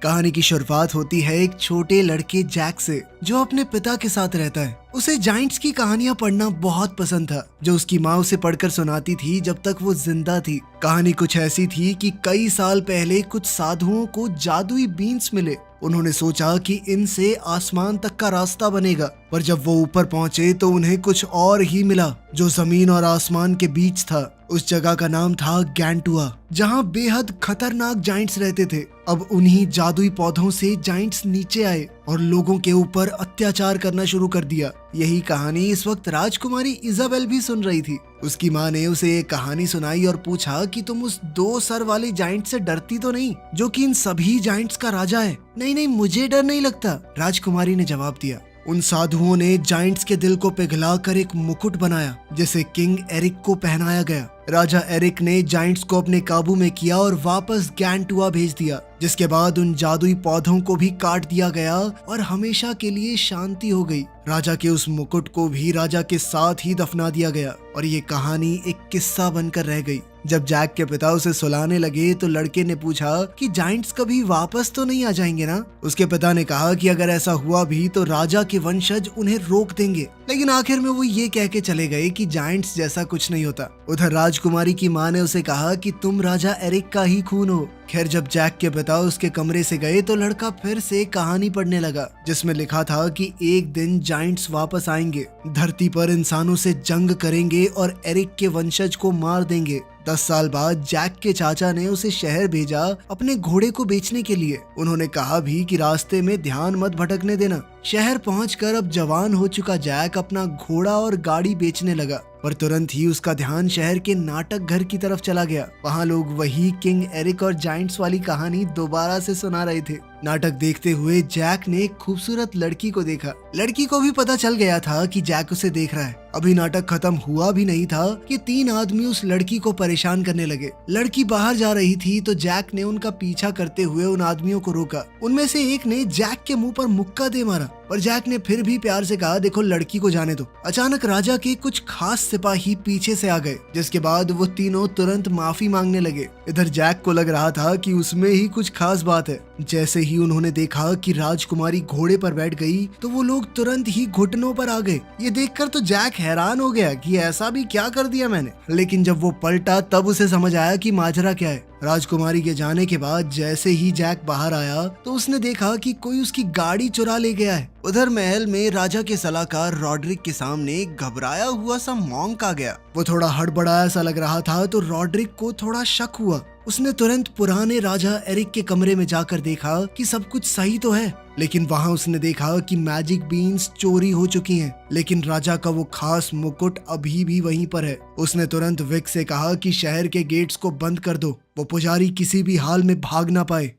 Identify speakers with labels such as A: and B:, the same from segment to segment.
A: कहानी की शुरुआत होती है एक छोटे लड़के जैक से, जो अपने पिता के साथ रहता है। उसे जाइंट्स की कहानियां पढ़ना बहुत पसंद था, जो उसकी माँ उसे पढ़कर सुनाती थी जब तक वो जिंदा थी। कहानी कुछ ऐसी थी कि कई साल पहले कुछ साधुओं को जादुई बीन्स मिले। उन्होंने सोचा कि इनसे आसमान तक का रास्ता बनेगा, पर जब वो ऊपर पहुंचे तो उन्हें कुछ और ही मिला जो जमीन और आसमान के बीच था। उस जगह का नाम था गैंटुआ, जहां बेहद खतरनाक जाइंट्स रहते थे। अब उन्हीं जादुई पौधों से जाइंट्स नीचे आए और लोगों के ऊपर अत्याचार करना शुरू कर दिया। यही कहानी इस वक्त राजकुमारी इजाबेल भी सुन रही थी। उसकी माँ ने उसे एक कहानी सुनाई और पूछा कि तुम उस 2 सर वाले जाइंट से डरती तो नहीं, जो कि इन सभी जाइंट्स का राजा है? नहीं नहीं, मुझे डर नहीं लगता, राजकुमारी ने जवाब दिया। उन साधुओं ने जाइंट्स के दिल को पिघलाकर एक मुकुट बनाया, जिसे किंग एरिक को पहनाया गया। राजा एरिक ने जाइंट्स को अपने काबू में किया और वापस गैंटुआ भेज दिया, जिसके बाद उन जादुई पौधों को भी काट दिया गया और हमेशा के लिए शांति हो गई। राजा के उस मुकुट को भी राजा के साथ ही दफना दिया गया और ये कहानी एक किस्सा बनकर रह गई। जब जैक के पिता उसे सुलाने लगे तो लड़के ने पूछा कि जाइंट्स कभी वापस तो नहीं आ जाएंगे ना? उसके पिता ने कहा कि अगर ऐसा हुआ भी तो राजा के वंशज उन्हें रोक देंगे। लेकिन आखिर में वो ये कह के चले गए कि जाइंट्स जैसा कुछ नहीं होता। उधर राजकुमारी की माँ ने उसे कहा कि तुम राजा एरिक का ही खून हो। खैर, जब जैक के पिता उसके कमरे से गए तो लड़का फिर से कहानी पढ़ने लगा, जिसमें लिखा था कि एक दिन जाइंट्स वापस आएंगे, धरती पर इंसानों से जंग करेंगे और एरिक के वंशज को मार देंगे। 10 साल बाद जैक के चाचा ने उसे शहर भेजा अपने घोड़े को बेचने के लिए। उन्होंने कहा भी कि रास्ते में ध्यान मत भटकने देना। शहर पहुंचकर अब जवान हो चुका जैक अपना घोड़ा और गाड़ी बेचने लगा, पर तुरंत ही उसका ध्यान शहर के नाटक घर की तरफ चला गया। वहाँ लोग वही किंग एरिक और जाइंट्स वाली कहानी दोबारा से सुना रहे थे। नाटक देखते हुए जैक ने एक खूबसूरत लड़की को देखा। लड़की को भी पता चल गया था कि जैक उसे देख रहा है। अभी नाटक खत्म हुआ भी नहीं था कि 3 आदमी उस लड़की को परेशान करने लगे। लड़की बाहर जा रही थी तो जैक ने उनका पीछा करते हुए उन आदमियों को रोका। उनमें से एक ने जैक के मुंह पर मुक्का दे मारा, पर जैक ने फिर भी प्यार से कहा, देखो लड़की को जाने दो। अचानक राजा के कुछ खास सिपाही पीछे से आ गए, जिसके बाद वो तीनों तुरंत माफी मांगने लगे। इधर जैक को लग रहा था कि उसमें ही कुछ खास बात है। जैसे ही उन्होंने देखा कि राजकुमारी घोड़े पर बैठ गई तो वो लोग तुरंत ही घुटनों पर आ गए। ये देखकर तो जैक हैरान हो गया कि ऐसा भी क्या कर दिया मैंने। लेकिन जब वो पलटा तब उसे समझ आया कि माजरा क्या है। राजकुमारी के जाने के बाद जैसे ही जैक बाहर आया तो उसने देखा कि कोई उसकी गाड़ी चुरा ले गया है। उधर महल में राजा के सलाहकार रॉड्रिक के सामने घबराया हुआ सा मॉन्क आ गया। वो थोड़ा हड़बड़ाया सा लग रहा था तो रॉड्रिक को थोड़ा शक हुआ। उसने तुरंत पुराने राजा एरिक के कमरे में जाकर देखा कि सब कुछ सही तो है, लेकिन वहां उसने देखा कि मैजिक बीन्स चोरी हो चुकी हैं, लेकिन राजा का वो खास मुकुट अभी भी वहीं पर है। उसने तुरंत विक से कहा कि शहर के गेट्स को बंद कर दो, वो पुजारी किसी भी हाल में भाग ना पाए।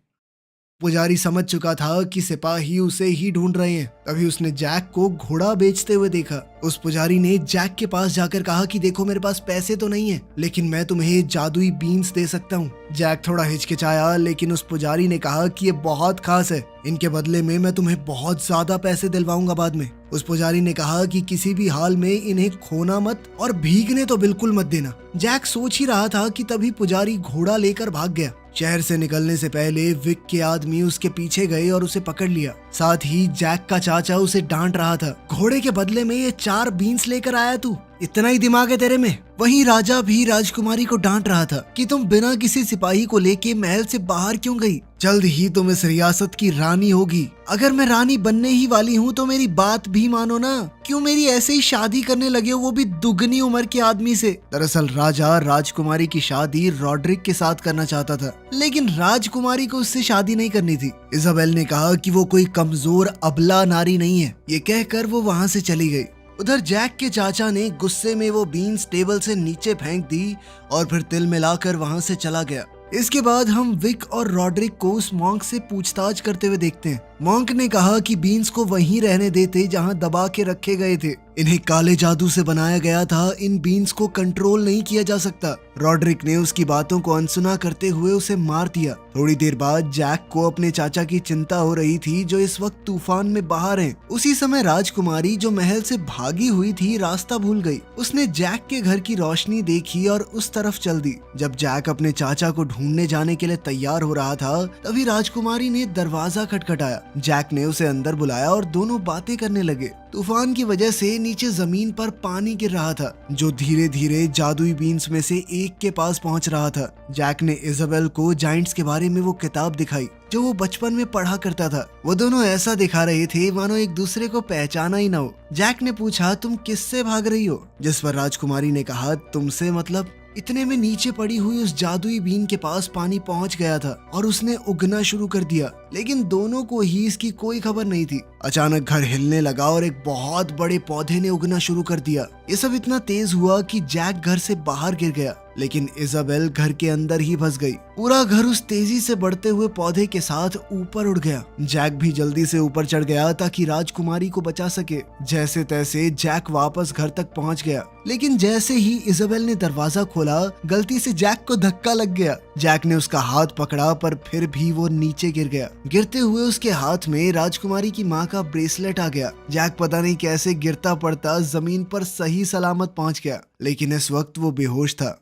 A: पुजारी समझ चुका था कि सिपाही उसे ही ढूंढ रहे हैं। तभी उसने जैक को घोड़ा बेचते हुए देखा। उस पुजारी ने जैक के पास जाकर कहा कि देखो मेरे पास पैसे तो नहीं है, लेकिन मैं तुम्हें जादुई बीन्स दे सकता हूँ। जैक थोड़ा हिचकिचाया, लेकिन उस पुजारी ने कहा कि ये बहुत खास है, इनके बदले में मैं तुम्हें बहुत ज्यादा पैसे दिलवाऊंगा बाद में। उस पुजारी ने कहा कि किसी भी हाल में इन्हें खोना मत और भीगने तो बिल्कुल मत देना। जैक सोच ही रहा था कि तभी पुजारी घोड़ा लेकर भाग गया। शहर से निकलने से पहले विक के आदमी उसके पीछे गए और उसे पकड़ लिया। साथ ही जैक का चाचा उसे डांट रहा था, घोड़े के बदले में ये 4 बीन्स लेकर आया तू, इतना ही दिमाग है तेरे में। वहीं राजा भी राजकुमारी को डांट रहा था कि तुम बिना किसी सिपाही को लेके महल से बाहर क्यों गई? जल्द ही तुम इस रियासत की रानी होगी। अगर मैं रानी बनने ही वाली हूँ तो मेरी बात भी मानो ना। क्यों मेरी ऐसे ही शादी करने लगे हो, वो भी दुगनी उम्र के आदमी से? दरअसल राजा राजकुमारी की शादी रॉड्रिक के साथ करना चाहता था, लेकिन राजकुमारी को उससे शादी नहीं करनी थी। इजाबेल ने कहा कि वो कोई कमजोर अबला नारी नहीं है। ये कहकर वो वहाँ से चली गई। उधर जैक के चाचा ने गुस्से में वो बीन्स टेबल से नीचे फेंक दी और फिर तिल मिलाकर वहां से चला गया। इसके बाद हम विक और रॉड्रिक को उस मॉन्क से पूछताछ करते हुए देखते हैं। मॉन्क ने कहा कि बीन्स को वहीं रहने देते जहां दबा के रखे गए थे। इन्हें काले जादू से बनाया गया था, इन बीन्स को कंट्रोल नहीं किया जा सकता। रॉड्रिक ने उसकी बातों को अनसुना करते हुए उसे मार दिया। थोड़ी देर बाद जैक को अपने चाचा की चिंता हो रही थी जो इस वक्त तूफान में बाहर हैं। उसी समय राजकुमारी जो महल से भागी हुई थी रास्ता भूल गई। उसने जैक के घर की रोशनी देखी और उस तरफ चल दी। जब जैक अपने चाचा को ढूंढने जाने के लिए तैयार हो रहा था तभी राजकुमारी ने दरवाजा खटखटाया। जैक ने उसे अंदर बुलाया और दोनों बातें करने लगे। तूफान की वजह से नीचे जमीन पर पानी गिर रहा था जो धीरे धीरे जादुई बीन्स में से एक के पास पहुंच रहा था। जैक ने इजाबेल को जाइंट्स के बारे में वो किताब दिखाई जो वो बचपन में पढ़ा करता था। वो दोनों ऐसा दिखा रहे थे मानो एक दूसरे को पहचाना ही ना हो। जैक ने पूछा, तुम किससे भाग रही हो? जिस पर राजकुमारी ने कहा, तुमसे मतलब। इतने में नीचे पड़ी हुई उस जादुई बीन के पास पानी पहुंच गया था और उसने उगना शुरू कर दिया, लेकिन दोनों को ही इसकी कोई खबर नहीं थी। अचानक घर हिलने लगा और एक बहुत बड़े पौधे ने उगना शुरू कर दिया। ये सब इतना तेज हुआ कि जैक घर से बाहर गिर गया, लेकिन इजाबेल घर के अंदर ही फंस गई। पूरा घर उस तेजी से बढ़ते हुए पौधे के साथ ऊपर उड़ गया। जैक भी जल्दी से ऊपर चढ़ गया ताकि राजकुमारी को बचा सके। जैसे तैसे जैक वापस घर तक पहुंच गया, लेकिन जैसे ही इजाबेल ने दरवाजा खोला गलती से जैक को धक्का लग गया। जैक ने उसका हाथ पकड़ा पर फिर भी वो नीचे गिर गया। गिरते हुए उसके हाथ में राजकुमारी की माँ का ब्रेसलेट आ गया। जैक पता नहीं कैसे गिरता पड़ता जमीन पर सही सलामत पहुंच गया, लेकिन इस वक्त वो बेहोश था।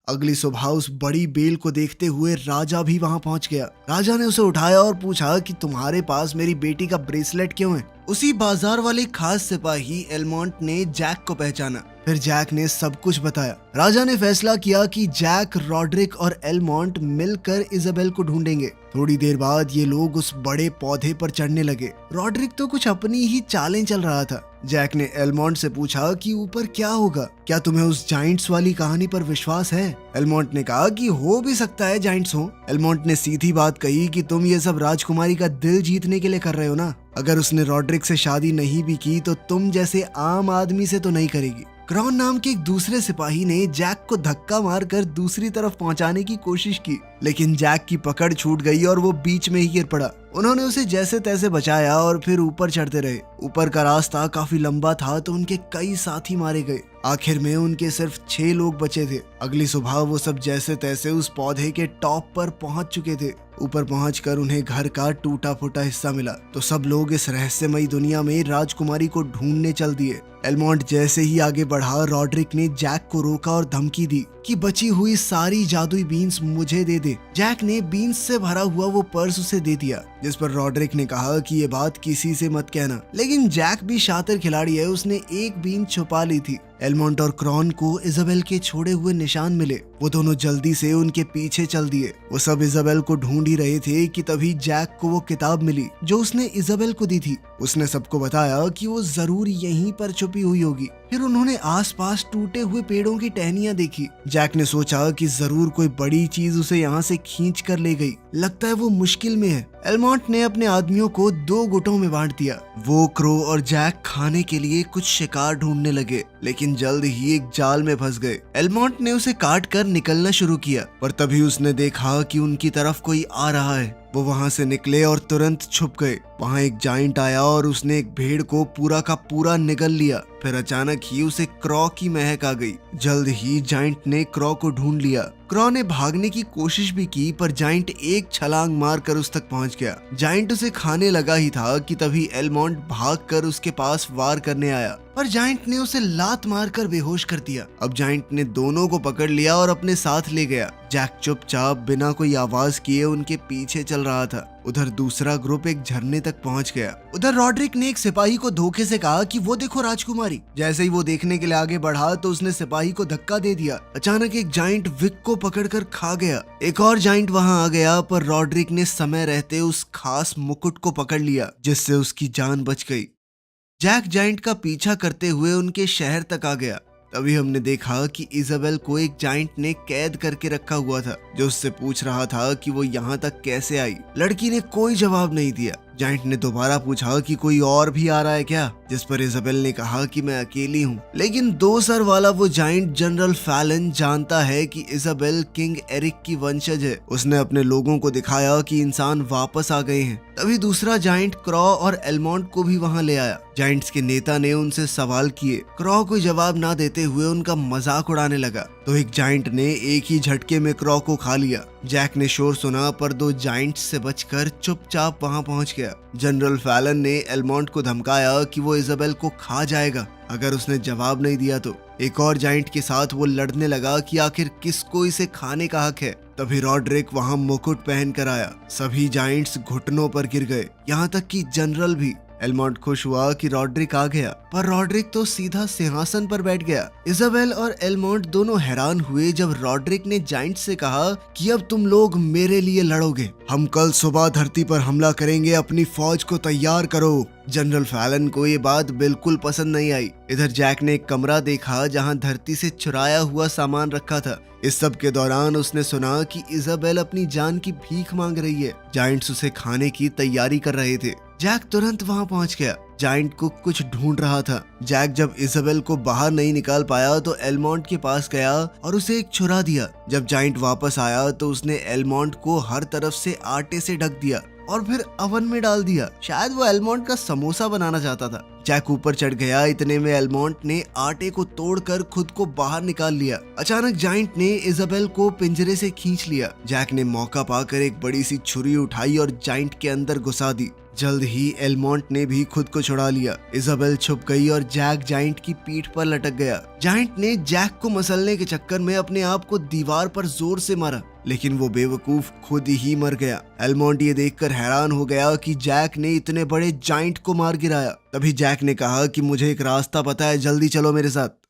A: अगली सुबह उस बड़ी बेल को देखते हुए राजा भी वहां पहुंच गया। राजा ने उसे उठाया और पूछा कि तुम्हारे पास मेरी बेटी का ब्रेसलेट क्यों है? उसी बाजार वाले खास सिपाही एलमोंट ने जैक को पहचाना। फिर जैक ने सब कुछ बताया। राजा ने फैसला किया कि जैक, रॉड्रिक और एलमोंट मिलकर इजाबेल को ढूंढेंगे। थोड़ी देर बाद ये लोग उस बड़े पौधे पर चढ़ने लगे। रॉड्रिक तो कुछ अपनी ही चालें चल रहा था। जैक ने एलमोंट से पूछा कि ऊपर क्या होगा, क्या तुम्हें उस जाइंट्स वाली कहानी पर विश्वास है? एलमोंट ने कहा कि हो भी सकता है जाइंट्स हो। एलमोंट ने सीधी बात कही कि तुम ये सब राजकुमारी का दिल जीतने के लिए कर रहे हो ना। अगर उसने रॉड्रिक से शादी नहीं भी की तो तुम जैसे आम आदमी से तो नहीं करेगी। क्रॉन नाम के एक दूसरे सिपाही ने जैक को धक्का मारकर दूसरी तरफ पहुंचाने की कोशिश की, लेकिन जैक की पकड़ छूट गई और वो बीच में ही गिर पड़ा। उन्होंने उसे जैसे तैसे बचाया और फिर ऊपर चढ़ते रहे। ऊपर का रास्ता काफी लंबा था तो उनके कई साथी मारे गए। आखिर में उनके सिर्फ 6 लोग बचे थे। अगली सुबह वो सब जैसे तैसे उस पौधे के टॉप पर पहुंच चुके थे। ऊपर पहुंचकर उन्हें घर का टूटा फूटा हिस्सा मिला तो सब लोग इस रहस्यमयी दुनिया में राजकुमारी को ढूंढने चल दिए। एलमोंट जैसे ही आगे बढ़ा, रॉड्रिक ने जैक को रोका और धमकी दी कि बची हुई सारी जादुई बीन्स मुझे दे दे। जैक ने बीन्स से भरा हुआ वो पर्स उसे दे दिया, जिस पर रॉड्रिक ने कहा कि ये बात किसी से मत कहना। लेकिन जैक भी शातिर खिलाड़ी है, उसने एक बीन छुपा ली थी। एलमोंट और क्रॉन को इजाबेल के छोड़े हुए निशान मिले। वो दोनों जल्दी से उनके पीछे चल दिए। वो सब इजाबेल को ढूंढ ही रहे थे कि तभी जैक को वो किताब मिली जो उसने इजाबेल को दी थी। उसने सबको बताया कि वो जरूर यहीं पर छुपी हुई होगी। फिर उन्होंने आसपास टूटे हुए पेड़ों की टहनियां देखी। जैक ने सोचा कि जरूर कोई बड़ी चीज उसे यहाँ से खींच कर ले गई। लगता है वो मुश्किल में है। एलमोंट ने अपने आदमियों को 2 गुटों में बांट दिया। वो, क्रो और जैक खाने के लिए कुछ शिकार ढूंढने लगे, लेकिन जल्द ही एक जाल में फंस गए। एलमोंट ने उसे काट कर निकलना शुरू किया, पर तभी उसने देखा कि उनकी तरफ कोई आ रहा है। वो वहां से निकले और तुरंत छुप गए। वहां एक जाइंट आया और उसने एक भेड़ को पूरा का पूरा निगल लिया। फिर अचानक ही उसे क्रॉ की महक आ गई। जल्द ही जाइंट ने क्रॉ को ढूंढ लिया। क्रॉ ने भागने की कोशिश भी की, पर जाइंट एक छलांग मारकर उस तक पहुंच गया। जाइंट उसे खाने लगा ही था कि तभी एलमोंट भागकर उसके पास वार करने आया, पर जाइंट ने उसे लात मारकर बेहोश कर दिया। अब जाइंट ने दोनों को पकड़ लिया और अपने साथ ले गया। जैक चुपचाप बिना कोई आवाज किए उनके पीछे चल रहा था। उधर दूसरा ग्रुप एक झरने तक पहुंच गया। उधर रॉड्रिक ने एक सिपाही को धोखे से कहा कि वो देखो राजकुमारी। जैसे ही वो देखने के लिए आगे बढ़ा तो उसने सिपाही को धक्का दे दिया। अचानक एक जाइंट विक को पकड़कर खा गया। एक और जाइंट वहां आ गया, पर रॉड्रिक ने समय रहते उस खास मुकुट को पकड़ लिया, जिससे उसकी जान बच गई। जैक जाइंट का पीछा करते हुए उनके शहर तक आ गया। तभी हमने देखा कि इजाबेल को एक जाइंट ने कैद करके रखा हुआ था, जो उससे पूछ रहा था कि वो यहाँ तक कैसे आई। लड़की ने कोई जवाब नहीं दिया। जाइंट ने दोबारा पूछा कि कोई और भी आ रहा है क्या? जिस पर इजाबेल ने कहा कि मैं अकेली हूँ। लेकिन 2 सर वाला वो जाइंट जनरल फैलन जानता है कि इजाबेल किंग एरिक की वंशज है। उसने अपने लोगों को दिखाया कि इंसान वापस आ गए हैं। तभी दूसरा जाइंट क्रॉ और एलमोंट को भी वहाँ ले आया। जाइंट्स के नेता ने उनसे सवाल किए। क्रॉ कोई जवाब ना देते हुए उनका मजाक उड़ाने लगा तो एक जाइंट ने एक ही झटके में क्रॉ को खा लिया। जैक ने शोर सुना पर 2 जाइंट्स से बचकर चुपचाप वहां पहुंच गया। जनरल फैलन ने एलमोंट को धमकाया कि वो इजाबेल को खा जाएगा अगर उसने जवाब नहीं दिया तो। एक और जाइंट के साथ वो लड़ने लगा कि आखिर किसको इसे खाने का हक है। तभी रॉड्रिक वहां मुकुट पहन कर आया। सभी जाइंट्स घुटनों पर गिर गए, यहाँ तक कि जनरल भी। एलमोंट खुश हुआ कि रॉड्रिक आ गया, पर रॉड्रिक तो सीधा सिंहासन पर बैठ गया। इजाबेल और एलमोंट दोनों हैरान हुए जब रॉड्रिक ने जाइंट से कहा कि अब तुम लोग मेरे लिए लड़ोगे। हम कल सुबह धरती पर हमला करेंगे, अपनी फौज को तैयार करो। जनरल फैलन को ये बात बिल्कुल पसंद नहीं आई। इधर जैक ने एक कमरा देखा जहां धरती से चुराया हुआ सामान रखा था। इस सब के दौरान उसने सुना कि इजाबेल अपनी जान की भीख मांग रही है। जाइंट्स उसे खाने की तैयारी कर रहे थे। जैक तुरंत वहां पहुंच गया। जाइंट को कुछ ढूंढ रहा था। जैक जब इजाबेल को बाहर नहीं निकाल पाया तो एलमोंट के पास गया और उसे एक छुरा दिया। जब जाइंट वापस आया तो उसने एलमोंट को हर तरफ से आटे से ढक दिया और फिर ओवन में डाल दिया। शायद वो एलमोंट का समोसा बनाना चाहता था। जैक ऊपर चढ़ गया। इतने में एलमोंट ने आटे को तोड़कर खुद को बाहर निकाल लिया। अचानक जाइंट ने इजाबेल को पिंजरे से खींच लिया। जैक ने मौका पाकर एक बड़ी सी छुरी उठाई और जाइंट के अंदर घुसा दी। जल्द ही एलमोंट ने भी खुद को छुड़ा लिया। इजाबेल छुप गई और जैक जाइंट की पीठ पर लटक गया। जाइंट ने जैक को मसलने के चक्कर में अपने आप को दीवार पर जोर से मारा, लेकिन वो बेवकूफ खुद ही मर गया। एलमोंट ये देखकर हैरान हो गया कि जैक ने इतने बड़े जाइंट को मार गिराया। तभी जैक ने कहा कि मुझे एक रास्ता पता है, जल्दी चलो मेरे साथ।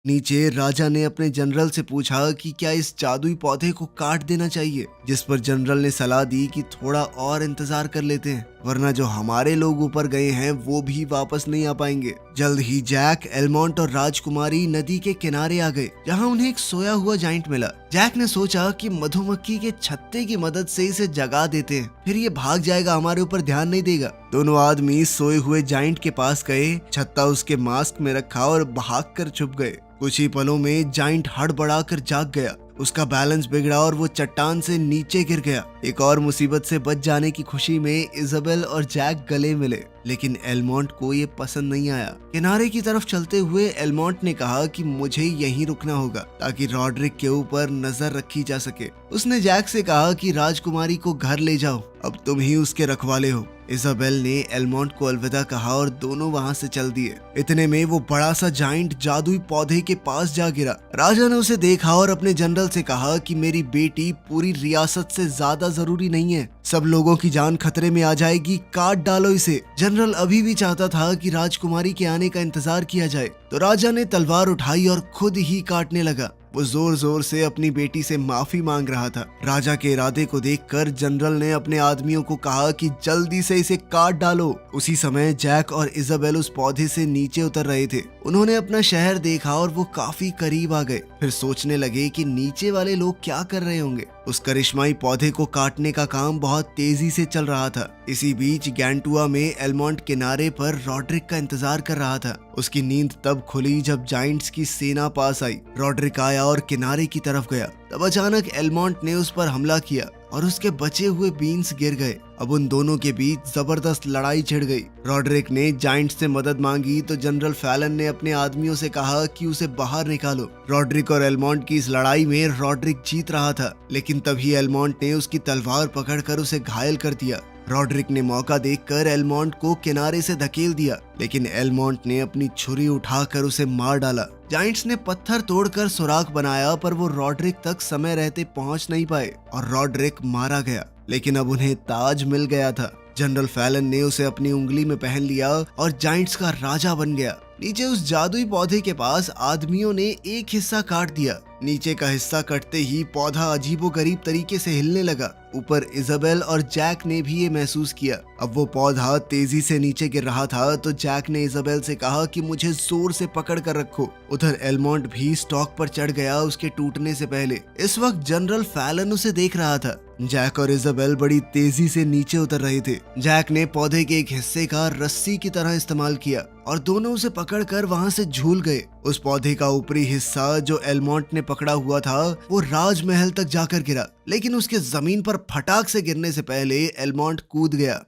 A: नीचे राजा ने अपने जनरल से पूछा कि क्या इस जादुई पौधे को काट देना चाहिए, जिस पर जनरल ने सलाह दी कि थोड़ा और इंतजार कर लेते हैं, वरना जो हमारे लोग ऊपर गए हैं वो भी वापस नहीं आ पाएंगे। जल्द ही जैक, एलमोंट और राजकुमारी नदी के किनारे आ गए, जहां उन्हें एक सोया हुआ जाइंट मिला। जैक ने सोचा कि मधुमक्खी के छत्ते की मदद से इसे जगा देते हैं, फिर ये भाग जाएगा, हमारे ऊपर ध्यान नहीं देगा। दोनों आदमी सोए हुए जाइंट के पास गए, छत्ता उसके मास्क में रखा और भागकर छुप गए। कुछ ही पलों में जाइंट हड़बड़ाकर जाग गया। उसका बैलेंस बिगड़ा और वो चट्टान से नीचे गिर गया। एक और मुसीबत से बच जाने की खुशी में इजाबेल और जैक गले मिले, लेकिन एलमोंट को ये पसंद नहीं आया। किनारे की तरफ चलते हुए एलमोंट ने कहा कि मुझे यहीं रुकना होगा ताकि रॉड्रिक के ऊपर नजर रखी जा सके। उसने जैक से कहा कि राजकुमारी को घर ले जाओ, अब तुम ही उसके रखवाले हो। इजाबेल ने एलमोंट को अलविदा कहा और दोनों वहां से चल दिए। इतने में वो बड़ा सा जाइंट जादुई पौधे के पास जा गिरा। राजा ने उसे देखा और अपने जनरल से कहा कि मेरी बेटी पूरी रियासत से ज्यादा जरूरी नहीं है, सब लोगों की जान खतरे में आ जाएगी, काट डालो इसे। जनरल अभी भी चाहता था कि राजकुमारी के आने का इंतजार किया जाए, तो राजा ने तलवार उठाई और खुद ही काटने लगा। वो जोर जोर से अपनी बेटी से माफी मांग रहा था। राजा के इरादे को देखकर जनरल ने अपने आदमियों को कहा कि जल्दी से इसे काट डालो। उसी समय जैक और इजाबेल उस पौधे से नीचे उतर रहे थे। उन्होंने अपना शहर देखा और वो काफी करीब आ गए। फिर सोचने लगे कि नीचे वाले लोग क्या कर रहे होंगे। उस करिश्माई पौधे को काटने का काम बहुत तेजी से चल रहा था। इसी बीच गैंटुआ में एलमोंट किनारे पर रॉड्रिक का इंतजार कर रहा था। उसकी नींद तब खुली जब जाइंट्स की सेना पास आई। रॉड्रिक आया और किनारे की तरफ गया। तब अचानक एलमोंट ने उस पर हमला किया और उसके बचे हुए बीन्स गिर गए। अब उन दोनों के बीच जबरदस्त लड़ाई छिड़ गई। रॉड्रिक ने जाइंट से मदद मांगी तो जनरल फैलन ने अपने आदमियों से कहा कि उसे बाहर निकालो। रॉड्रिक और एलमोंट की इस लड़ाई में रॉड्रिक जीत रहा था, लेकिन तभी एलमोंट ने उसकी तलवार पकड़कर उसे घायल कर दिया। रॉड्रिक ने मौका देखकर एलमोंट को किनारे से धकेल दिया, लेकिन एलमोंट ने अपनी छुरी उठाकर उसे मार डाला। जाइंट्स ने पत्थर तोड़कर सुराख बनाया, पर वो रॉड्रिक तक समय रहते पहुंच नहीं पाए और रॉड्रिक मारा गया। लेकिन अब उन्हें ताज मिल गया था। जनरल फैलन ने उसे अपनी उंगली में पहन लिया और जाइंट्स का राजा बन गया। नीचे उस जादुई पौधे के पास आदमियों ने एक हिस्सा काट दिया। नीचे का हिस्सा कटते ही पौधा अजीबोगरीब तरीके से हिलने लगा। ऊपर इजाबेल और जैक ने भी ये महसूस किया। अब वो पौधा तेजी से नीचे गिर रहा था तो जैक ने इजाबेल से कहा कि मुझे जोर से पकड़ कर रखो। उधर एलमोंट भी स्टॉक पर चढ़ गया उसके टूटने से पहले। इस वक्त जनरल फैलन उसे देख रहा था। जैक और इजाबेल बड़ी तेजी से नीचे उतर रहे थे। जैक ने पौधे के एक हिस्से का रस्सी की तरह इस्तेमाल किया और दोनों उसे पकड़कर वहां से झूल गए। उस पौधे का ऊपरी हिस्सा जो एलमोंट ने पकड़ा हुआ था वो राजमहल तक जाकर गिरा, लेकिन उसके जमीन पर फटाक से गिरने से पहले एलमोंट कूद गया।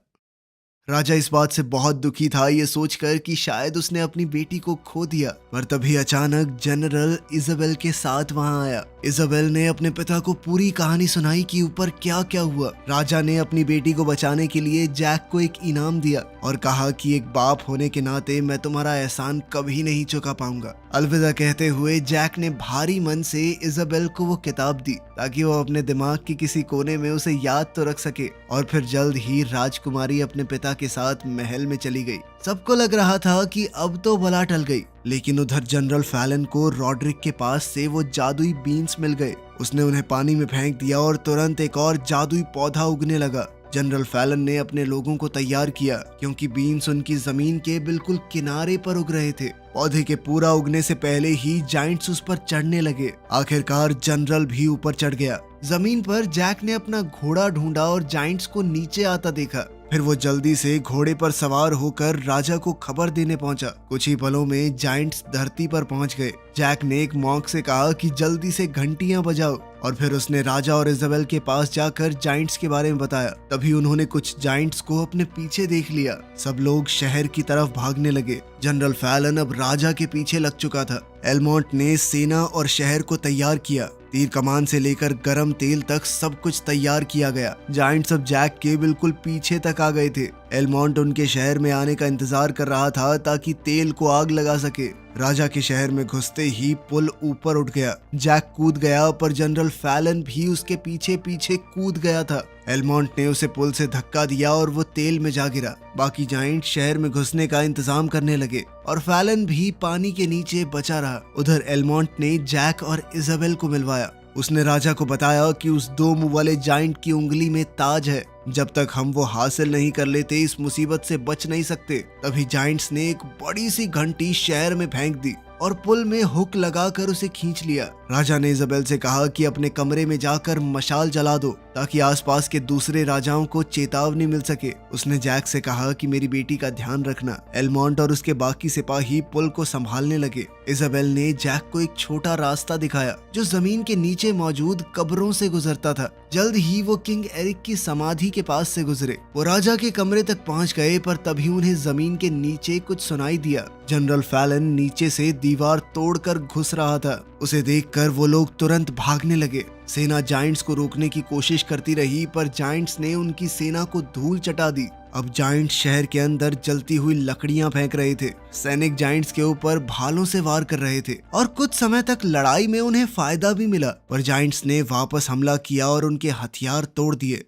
A: राजा इस बात से बहुत दुखी था, ये सोचकर कि शायद उसने अपनी बेटी को खो दिया। पर तभी अचानक जनरल इजाबेल के साथ वहां आया। इजाबेल ने अपने पिता को पूरी कहानी सुनाई कि ऊपर क्या क्या हुआ। राजा ने अपनी बेटी को बचाने के लिए जैक को एक इनाम दिया और कहा कि एक बाप होने के नाते मैं तुम्हारा एहसान कभी नहीं चुका पाऊंगा। अलविदा कहते हुए जैक ने भारी मन से इजाबेल को वो किताब दी ताकि वो अपने दिमाग के किसी कोने में उसे याद तो रख सके। और फिर जल्द ही राजकुमारी अपने पिता के साथ महल में चली गई। सबको लग रहा था कि अब तो बला टल गई, लेकिन उधर जनरल फैलन को रॉड्रिक के पास से वो जादुई बीन्स मिल गए। उसने उन्हें पानी में फेंक दिया और तुरंत एक और जादुई पौधा उगने लगा। जनरल फैलन ने अपने लोगों को तैयार किया क्योंकि बीन्स उनकी जमीन के बिल्कुल किनारे पर उग रहे थे। पौधे के पूरा उगने से पहले ही जाइंट्स उस पर चढ़ने लगे। आखिरकार जनरल भी ऊपर चढ़ गया। जमीन पर जैक ने अपना घोड़ा ढूंढा और जाइंट्स को नीचे आता देखा। फिर वो जल्दी से घोड़े पर सवार होकर राजा को खबर देने पहुंचा। कुछ ही पलों में जाइंट्स धरती पर पहुंच गए। जैक ने एक मॉन्क से कहा कि जल्दी से घंटियां बजाओ और फिर उसने राजा और इजाबेल के पास जाकर जाइंट्स के बारे में बताया। तभी उन्होंने कुछ जाइंट्स को अपने पीछे देख लिया। सब लोग शहर की तरफ भागने लगे। जनरल फैलन अब राजा के पीछे लग चुका था। एलमोंट ने सेना और शहर को तैयार किया। तीर कमान से लेकर गरम तेल तक सब कुछ तैयार किया गया। जाइंट्स अब जैक के बिल्कुल पीछे तक आ गए थे। एलमोंट उनके शहर में आने का इंतजार कर रहा था ताकि तेल को आग लगा सके। राजा के शहर में घुसते ही पुल ऊपर उठ गया। जैक कूद गया पर जनरल फैलन भी उसके पीछे पीछे कूद गया था। एलमोंट ने उसे पुल से धक्का दिया और वो तेल में जा गिरा। बाकी जाइंट शहर में घुसने का इंतजाम करने लगे और फैलन भी पानी के नीचे बचा रहा। उधर एलमोंट ने जैक और इजाबेल को मिलवाया। उसने राजा को बताया कि उस 2 मुंह वाले जाइंट की उंगली में ताज है। जब तक हम वो हासिल नहीं कर लेते इस मुसीबत से बच नहीं सकते। तभी जाइंट्स ने एक बड़ी सी घंटी शहर में फेंक दी और पुल में हुक लगाकर उसे खींच लिया। राजा ने इजाबेल से कहा कि अपने कमरे में जाकर मशाल जला दो ताकि आसपास के दूसरे राजाओं को चेतावनी मिल सके। उसने जैक से कहा कि मेरी बेटी का ध्यान रखना। एलमोंट और उसके बाकी सिपाही पुल को संभालने लगे। इजाबेल ने जैक को एक छोटा रास्ता दिखाया जो जमीन के नीचे मौजूद कब्रों से गुजरता था। जल्द ही वो किंग एरिक की समाधि के पास से गुजरे। वो राजा के कमरे तक पहुंच गए पर तभी उन्हें जमीन के नीचे कुछ सुनाई दिया। जनरल फैलन नीचे से दीवार तोड़कर घुस रहा था। उसे देखकर वो लोग तुरंत भागने लगे। सेना जाइंट्स को रोकने की कोशिश करती रही पर जाइंट्स ने उनकी सेना को धूल चटा दी। अब जाइंट शहर के अंदर जलती हुई लकड़ियां फेंक रहे थे। सैनिक जाइंट्स के ऊपर भालों से वार कर रहे थे और कुछ समय तक लड़ाई में उन्हें फायदा भी मिला। पर जाइंट्स ने वापस हमला किया और उनके हथियार तोड़ दिए।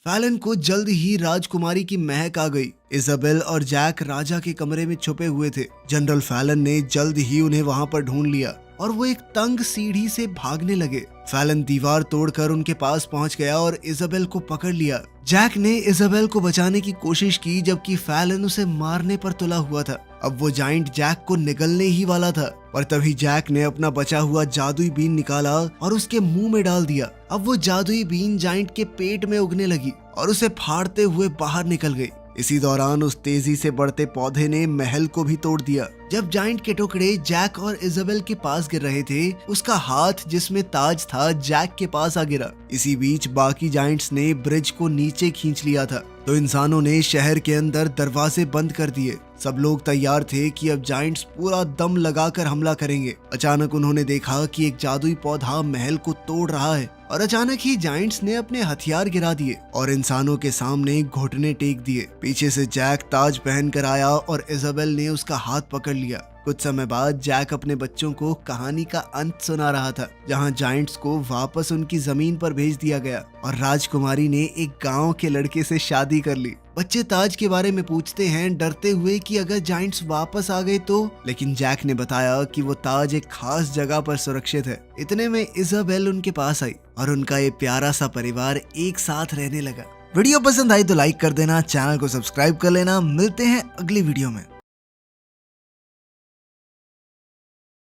A: फैलन को जल्द ही राजकुमारी की महक आ गई। इजाबेल और जैक राजा के कमरे में छुपे हुए थे। जनरल फैलन ने जल्द ही उन्हें वहां पर ढूंढ लिया और वो एक तंग सीढ़ी से भागने लगे। फैलन दीवार तोड़कर उनके पास पहुंच गया और इजाबेल को पकड़ लिया। जैक ने इजाबेल को बचाने की कोशिश की जबकि फैलन उसे मारने पर तुला हुआ था। अब वो जाइंट जैक को निगलने ही वाला था पर तभी जैक ने अपना बचा हुआ जादुई बीन निकाला और उसके मुंह में डाल दिया। अब वो जादुई बीन जाइंट के पेट में उगने लगी और उसे फाड़ते हुए बाहर निकल गई। इसी दौरान उस तेजी से बढ़ते पौधे ने महल को भी तोड़ दिया। जब जाइंट के टुकड़े जैक और इजाबेल के पास गिर रहे थे, उसका हाथ जिसमें ताज था जैक के पास आ गिरा। इसी बीच बाकी जाइंट्स ने ब्रिज को नीचे खींच लिया था तो इंसानों ने शहर के अंदर दरवाजे बंद कर दिए। सब लोग तैयार थे कि अब जाइंट्स पूरा दम लगाकर हमला करेंगे। अचानक उन्होंने देखा कि एक जादुई पौधा महल को तोड़ रहा है और अचानक ही जाइंट्स ने अपने हथियार गिरा दिए और इंसानों के सामने घुटने टेक दिए। पीछे से जैक ताज पहन कर आया और इजाबेल ने उसका हाथ पकड़ लिया। कुछ समय बाद जैक अपने बच्चों को कहानी का अंत सुना रहा था, जहां जाइंट्स को वापस उनकी जमीन पर भेज दिया गया और राजकुमारी ने एक गांव के लड़के से शादी कर ली। बच्चे ताज के बारे में पूछते हैं डरते हुए कि अगर जाइंट्स वापस आ गए तो, लेकिन जैक ने बताया कि वो ताज एक खास जगह पर सुरक्षित है। इतने में इजाबेल उनके पास आई और उनका ये प्यारा सा परिवार एक साथ रहने लगा। वीडियो पसंद आई तो लाइक कर देना, चैनल को सब्सक्राइब कर लेना। मिलते हैं अगली वीडियो में।